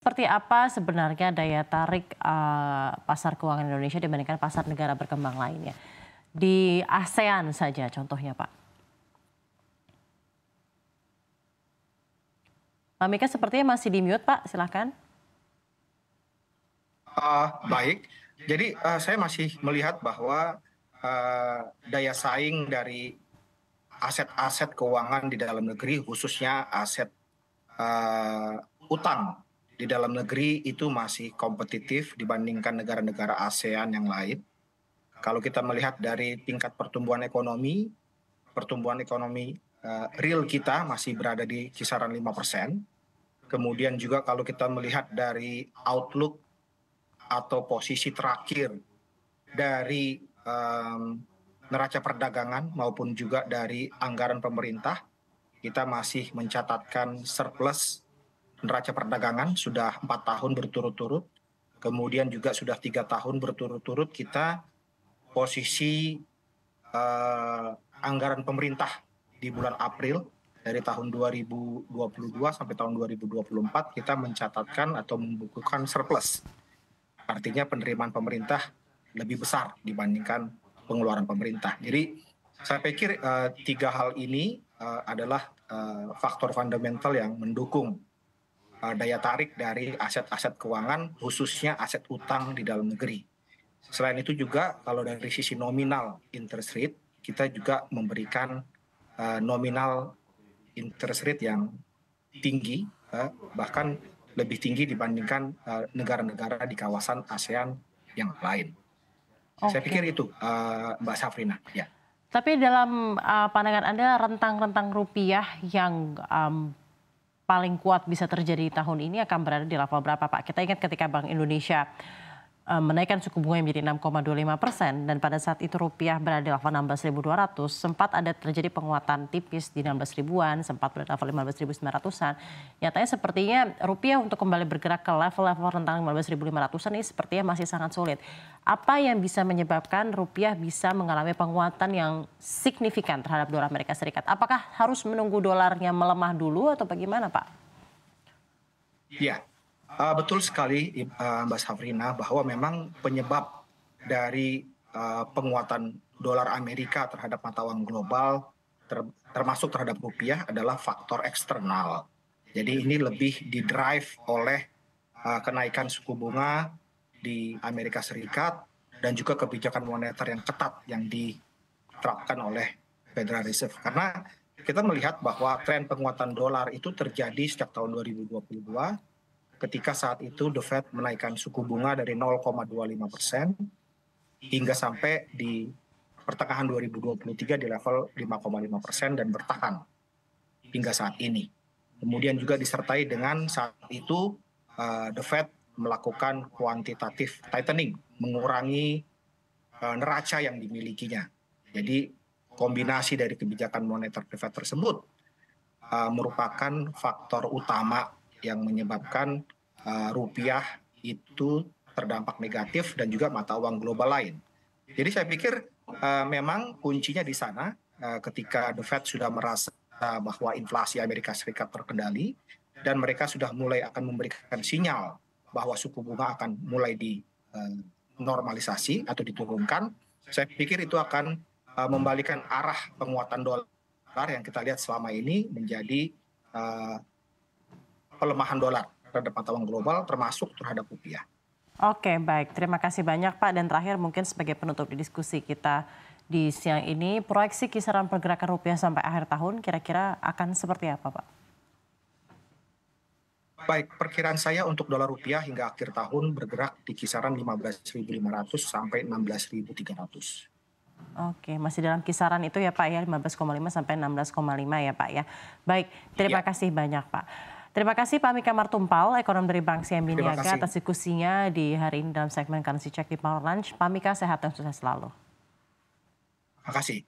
seperti apa sebenarnya daya tarik pasar keuangan Indonesia dibandingkan pasar negara berkembang lainnya? Di ASEAN saja contohnya, Pak. Pak Mika sepertinya masih di mute, Pak. Silakan. Baik, jadi saya masih melihat bahwa daya saing dari aset-aset keuangan di dalam negeri, khususnya aset utang di dalam negeri itu masih kompetitif dibandingkan negara-negara ASEAN yang lain. Kalau kita melihat dari tingkat pertumbuhan ekonomi real kita masih berada di kisaran 5%. Kemudian juga kalau kita melihat dari outlook atau posisi terakhir dari neraca perdagangan maupun juga dari anggaran pemerintah, kita masih mencatatkan surplus neraca perdagangan sudah 4 tahun berturut-turut. Kemudian juga sudah 3 tahun berturut-turut kita posisi anggaran pemerintah di bulan April dari tahun 2022 sampai tahun 2024 kita mencatatkan atau membukukan surplus. Artinya penerimaan pemerintah lebih besar dibandingkan pengeluaran pemerintah. Jadi saya pikir 3 hal ini adalah faktor fundamental yang mendukung daya tarik dari aset-aset keuangan, khususnya aset utang di dalam negeri. Selain itu juga kalau dari sisi nominal interest rate, kita juga memberikan nominal interest rate yang tinggi, bahkan lebih tinggi dibandingkan negara-negara di kawasan ASEAN yang lain. Saya pikir itu, Mbak Safrina. Ya. Tapi dalam pandangan Anda rentang-rentang rupiah yang paling kuat bisa terjadi tahun ini akan berada di level berapa, Pak? Kita ingat ketika Bank Indonesia menaikkan suku bunga menjadi 6,25% dan pada saat itu rupiah berada di level 16.200, sempat ada terjadi penguatan tipis di 16 ribuan, sempat berada di level 15.900-an. Nyatanya sepertinya rupiah untuk kembali bergerak ke level-level rentang 15.500-an ini sepertinya masih sangat sulit. Apa yang bisa menyebabkan rupiah bisa mengalami penguatan yang signifikan terhadap dolar Amerika Serikat? Apakah harus menunggu dolarnya melemah dulu atau bagaimana, Pak? Ya. Betul sekali Mbak Safrina bahwa memang penyebab dari penguatan dolar Amerika terhadap mata uang global termasuk terhadap rupiah adalah faktor eksternal. Jadi ini lebih didrive oleh kenaikan suku bunga di Amerika Serikat dan juga kebijakan moneter yang ketat yang diterapkan oleh Federal Reserve. Karena kita melihat bahwa tren penguatan dolar itu terjadi sejak tahun 2022 ketika saat itu The Fed menaikkan suku bunga dari 0,25% hingga sampai di pertengahan 2023 di level 5,5% dan bertahan hingga saat ini. Kemudian juga disertai dengan saat itu The Fed melakukan quantitative tightening, mengurangi neraca yang dimilikinya. Jadi kombinasi dari kebijakan moneter The Fed tersebut merupakan faktor utama yang menyebabkan rupiah itu terdampak negatif dan juga mata uang global lain. Jadi saya pikir memang kuncinya di sana ketika The Fed sudah merasa bahwa inflasi Amerika Serikat terkendali dan mereka sudah mulai akan memberikan sinyal bahwa suku bunga akan mulai dinormalisasi atau diturunkan. Saya pikir itu akan membalikan arah penguatan dolar yang kita lihat selama ini menjadi pelemahan dolar terhadap mata uang global termasuk terhadap rupiah. Oke, baik. Terima kasih banyak, Pak. Dan terakhir mungkin sebagai penutup di diskusi kita di siang ini, proyeksi kisaran pergerakan rupiah sampai akhir tahun kira-kira akan seperti apa, Pak? Baik, perkiraan saya untuk dolar rupiah hingga akhir tahun bergerak di kisaran 15.500 sampai 16.300. Oke, masih dalam kisaran itu ya Pak ya, 15,5 sampai 16,5 ya Pak ya. Baik, terima kasih banyak Pak. Terima kasih Pak Mika Martumpal, ekonom dari Bank CIMB Niaga atas diskusinya di hari ini dalam segmen Currency Check di Power Lunch. Pak Mika sehat dan sukses selalu. Terima kasih.